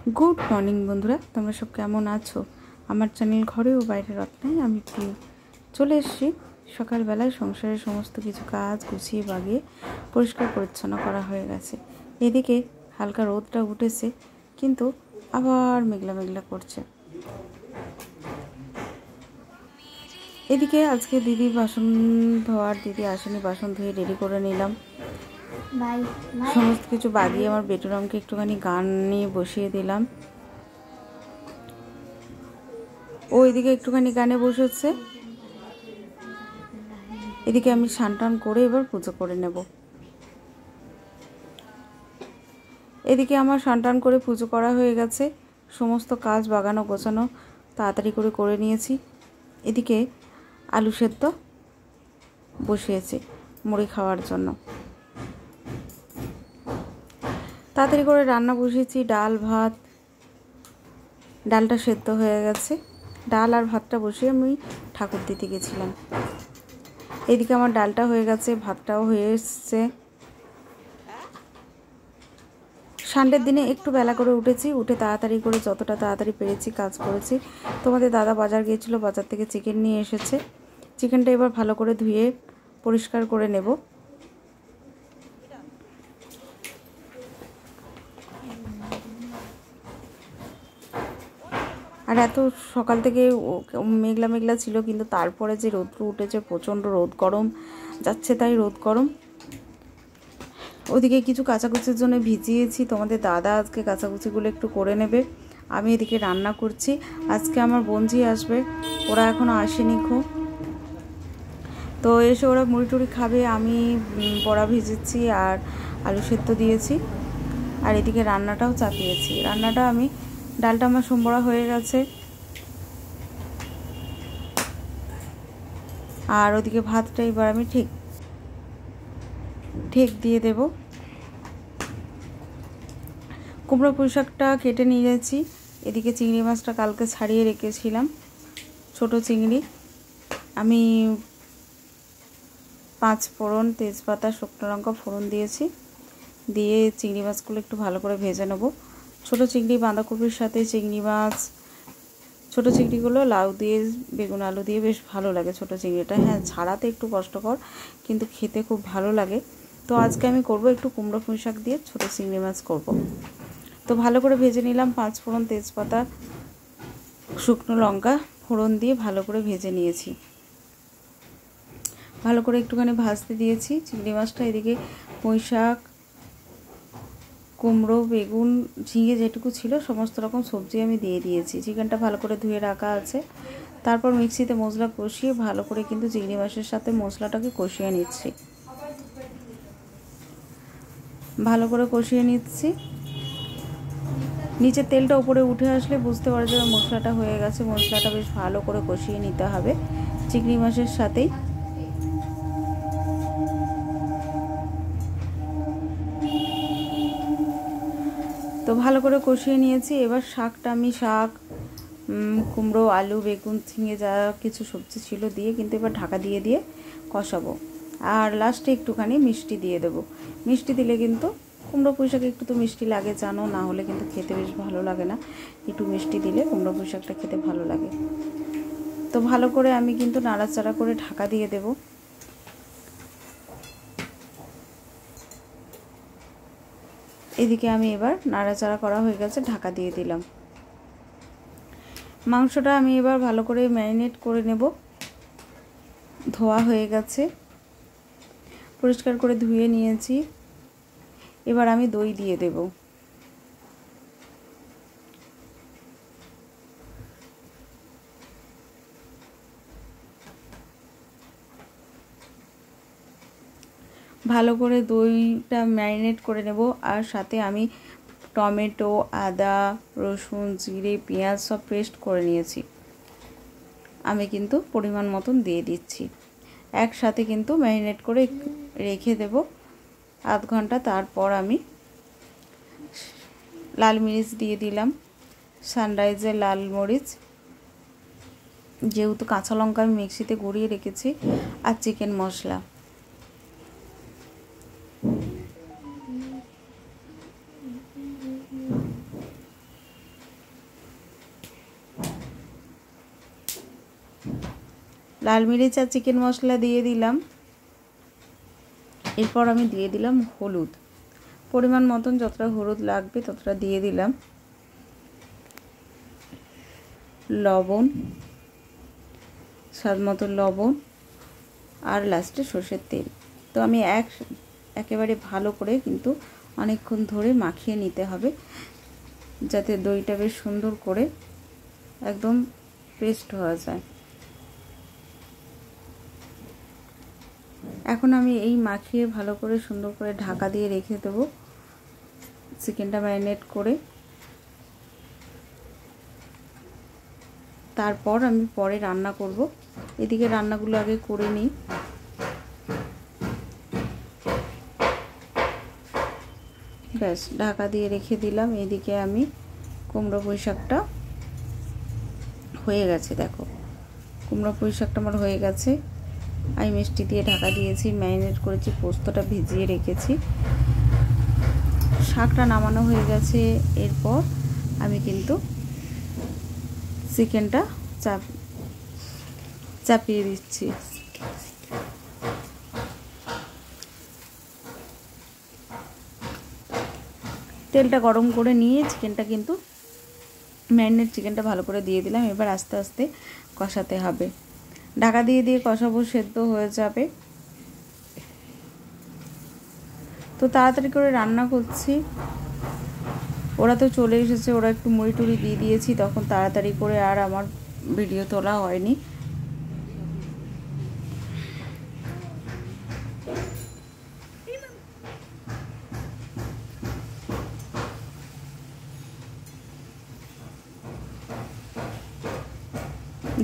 Good morning বন্ধুরা, তোমরা সব কেমন আছো? আমার চ্যানেল ঘরে ও বাইরের রত্নায় আমি চলে এসেছি। সকালবেলায় সংসারের সমস্ত কিছু কাজ গুছিয়ে বাগিয়ে পরিষ্কার পরিচ্ছন্ন করা হয়ে গেছে। এদিকে হালকা রোদটা উঠেছে, কিন্তু আবার মেঘলা মেঘলা করছে। এদিকে আজকে দিদি দিদি আসেনি, বাসন ধুয়ে রেডি করে নিলাম। সমস্ত কিছু বাগিয়ে আমার বেটুরামকে একটুখানি গান নিয়ে বসিয়ে দিলাম। ও এদিকে একটুখানি গানে বসেছে। এদিকে আমি স্নান করে এবার পুজো করে নেব। এদিকে আমার স্নান করে পুজো করা হয়ে গেছে। সমস্ত কাজ বাগানো গোছানো তাড়াতাড়ি করে নিয়েছি। এদিকে আলু সেদ্ধ বসিয়েছি মুড়ি খাওয়ার জন্য। তাড়াতাড়ি করে রান্না বসিয়েছি, ডাল ভাত। ডালটা সেদ্ধ হয়ে গেছে। ডাল আর ভাতটা বসিয়ে আমি ঠাকুর দিতে গেছিলাম। এদিকে আমার ডালটা হয়ে গেছে, ভাতটাও হয়ে এসছে। সানডের দিনে একটু বেলা করে উঠেছি, উঠে তাড়াতাড়ি করে যতটা তাড়াতাড়ি পেরেছি কাজ করেছি। তোমাদের দাদা বাজার গিয়েছিল, বাজার থেকে চিকেন নিয়ে এসেছে। চিকেনটা এবার ভালো করে ধুয়ে পরিষ্কার করে নেব। আর এত সকাল থেকে মেঘলা মেঘলা ছিল, কিন্তু তারপরে যে রোদ্র উঠেছে, প্রচণ্ড রোদ গরম যাচ্ছে তাই রোদ গরম। ওদিকে কিছু কাচাকুচির জন্য ভিজিয়েছি, তোমাদের দাদা আজকে কাচাকুচিগুলো একটু করে নেবে। আমি এদিকে রান্না করছি। আজকে আমার বোনঝি আসবে, ওরা এখনও আসেনি খুব। তো এসে ওরা মুড়ি টুড়ি খাবে। আমি বড়া ভেজেছি আর আলু সেদ্ধ দিয়েছি, আর এদিকে রান্নাটাও চাপিয়েছি। ডালটা আমার সম্বরা হয়ে গেছে, আর ওদিকে ভাতটা এবার আমি ঠিক দিয়ে দেব। কুমড়ো পুঁই শাকটা কেটে নিয়ে যাচ্ছি। এদিকে চিংড়ি মাছটা কালকে ছাড়িয়ে রেখেছিলাম, ছোট চিংড়ি। আমি 5 ফোড়ন, তেজপাতা, শুকনো লঙ্কা ফোড়ন দিয়েছি। দিয়ে চিংড়ি মাছগুলো একটু ভালো করে ভেজে নেব। ছোট চিংড়ি বাঁধাকপির সাথে চিংড়ি মাছ, ছোট চিংড়িগুলো লাউ দিয়ে বেগুন আলু দিয়ে বেশ ভালো লাগে ছোট চিংড়িটা। হ্যাঁ, ছাড়াতে একটু কষ্টকর, কিন্তু খেতে খুব ভালো লাগে। তো আজকে আমি করব একটু কুমড়ো পুঁই শাক দিয়ে ছোট চিংড়ি মাছ করব। তো ভালো করে ভেজে নিলাম। 5 ফোড়ন, তেজপাতা, শুকনো লঙ্কা ফোড়ন দিয়ে ভালো করে ভেজে নিয়েছি। ভালো করে একটুখানি ভাজতে দিয়েছি চিংড়ি মাছটা। এদিকে পুঁই শাক, কুমড়ো, বেগুন, ঝিঙে যেটুকু ছিল সমস্ত রকম সবজি আমি দিয়ে দিয়েছি। চিকেনটা ভালো করে ধুয়ে রাখা আছে। তারপর মিক্সিতে মশলা কষিয়ে ভালো করে কিন্তু চিংড়ি মাছের সাথে মশলাটাকে কষিয়ে নিচ্ছি। ভালো করে কষিয়ে নিচ্ছি। নিচে তেলটা উপরে উঠে আসলে বুঝতে পারা যাবে মশলাটা হয়ে গেছে। মশলাটা বেশ ভালো করে কষিয়ে নিতে হবে চিংড়ি মাছের সাথেই। তো ভালো করে কষিয়ে নিয়েছি। এবার আমি শাক, কুমড়ো, আলু, বেগুন, ঝিঙে যা কিছু সবজি ছিল দিয়ে কিন্তু এবার ঢাকা দিয়ে কষাবো। আর লাস্টে একটুখানি মিষ্টি দিয়ে দেবো। মিষ্টি দিলে কিন্তু কুমড়ো পুঁই শাকে একটু তো মিষ্টি লাগে, জানো, না হলে কিন্তু খেতে বেশ ভালো লাগে না। একটু মিষ্টি দিলে কুমড়ো পুঁই শাকটা খেতে ভালো লাগে। তো ভালো করে আমি কিন্তু নাড়াচাড়া করে ঢাকা দিয়ে দেবো। এদিকে আমি এবার নাড়াচাড়া করা হয়ে গেছে, ঢাকা দিয়ে দিলাম। মাংসটা আমি এবার ভালো করে ম্যারিনেট করে নেব। ধোয়া হয়ে গেছে, পরিষ্কার করে ধুয়ে নিয়েছি। এবার আমি দই দিয়ে দেব। ভালো করে দইটা ম্যারিনেট করে নেব। আর সাথে আমি টমেটো, আদা, রসুন, জিরে, পেঁয়াজ সব পেস্ট করে নিয়েছি। আমি কিন্তু পরিমাণ মতন দিয়ে দিচ্ছি। একসাথে কিন্তু ম্যারিনেট করে রেখে দেব আধ ঘন্টা। তারপর আমি লাল মরিচ দিয়ে দিলাম, সানরাইজের লাল মরিচ, যেহেতু কাঁচা লঙ্কা আমি মিক্সিতে গুঁড়িয়ে রেখেছি, আর চিকেন মশলা। লাল মিরিচ আর চিকেন মশলা দিয়ে দিলাম। এরপর আমি দিয়ে দিলাম হলুদ, পরিমাণ মতন যতটা হলুদ লাগবে ততটা দিয়ে দিলাম। লবণ, স্বাদ মতো লবণ, আর লাস্টে সর্ষের তেল। তো আমি একেবারে ভালো করে কিন্তু অনেকক্ষণ ধরে মাখিয়ে নিতে হবে, যাতে দইটা বেশ সুন্দর করে একদম পেস্ট হয়ে যায়। এখন আমি এই মাখিয়ে ভালো করে সুন্দর করে ঢাকা দিয়ে রেখে দেবো চিকেনটা ম্যারিনেট করে। তারপর আমি পরে রান্না করব। এদিকে রান্নাগুলো আগে করে নিই। ব্যাস, ঢাকা দিয়ে রেখে দিলাম। এদিকে আমি কুমড়ো পুঁই শাকটা হয়ে গেছে, দেখো কুমড়ো পুঁই শাকটা আমার হয়ে গেছে। আমি মিষ্টি দিয়ে ঢাকা দিয়েছি, ম্যারিনেট করেছি, পোস্তটা ভিজিয়ে রেখেছি। শাকটা নামানো হয়ে গেছে। এরপর আমি কিন্তু চিকেনটা চাপিয়ে দিচ্ছি। তেলটা গরম করে নিয়ে চিকেনটা কিন্তু ম্যারিনেট চিকেনটা ভালো করে দিয়ে দিলাম। এবার আস্তে আস্তে কষাতে হবে, ঢাকা দিয়ে দিয়ে কষাবো, সেদ্ধ হয়ে যাবে। তো তাড়াতাড়ি করে রান্না করছি, ওরা তো চলে এসেছে, ওরা একটু মুড়ি টুড়ি দিয়ে দিয়েছি, তখন তাড়াতাড়ি করে আর আমার ভিডিও তোলা হয়নি।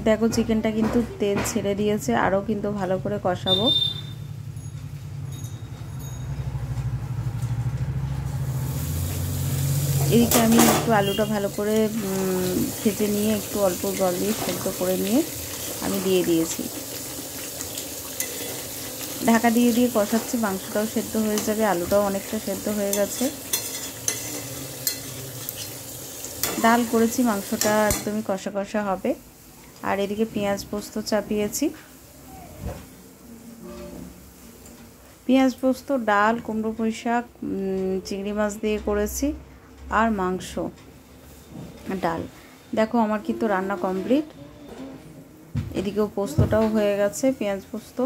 দেখো চিকেনটা কিন্তু তেল ছেড়ে দিয়েছে, আরও কিন্তু ভালো করে কষাবো। এদিকে আমি একটু আলুটা ভালো করে ভেজে নিয়ে একটু অল্প জল দিয়ে সেদ্ধ করে নিয়ে আমি দিয়ে দিয়েছি। ঢাকা দিয়ে দিয়ে কষাচ্ছি, মাংসটাও সেদ্ধ হয়ে যাবে, আলুটাও অনেকটা সেদ্ধ হয়ে গেছে। ডাল করেছি, মাংসটা একদমই কষা কষা হবে। আর এদিকে পেঁয়াজ পোস্ত চাপিয়েছি। পেঁয়াজ পোস্ত, ডাল, কুমড়ো পুঁই শাক, চিংড়ি মাছ দিয়ে করেছি, আর মাংস, ডাল। দেখো আমার কিন্তু রান্না কমপ্লিট। এদিকেও পোস্তটাও হয়ে গেছে, পেঁয়াজ পোস্ত।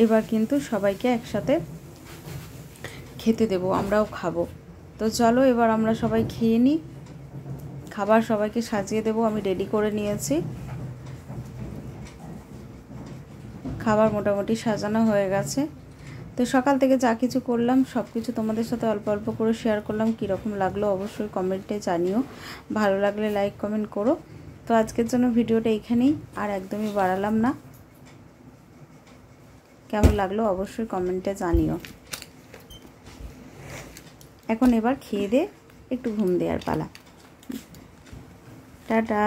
এবার কিন্তু সবাইকে একসাথে খেতে দেবো, আমরাও খাবো। তো চলো এবার আমরা সবাই খেয়ে নিই। খাবার সবাইকে সাজিয়ে দেবো, আমি রেডি করে নিয়েছি। খাবার মোটামুটি সাজানো হয়ে গেছে। তো সকাল থেকে যা কিছু করলাম সব কিছু তোমাদের সাথে অল্প অল্প করে শেয়ার করলাম। কীরকম লাগলো অবশ্যই কমেন্টে জানিও, ভালো লাগলে লাইক কমেন্ট করো। তো আজকের জন্য ভিডিওটা এইখানেই, আর একদমই বাড়ালাম না। কেমন লাগলো অবশ্যই কমেন্টে জানিও। এখন এবার খেয়ে দে একটু ঘুম দেওয়ার পালা। টাটা।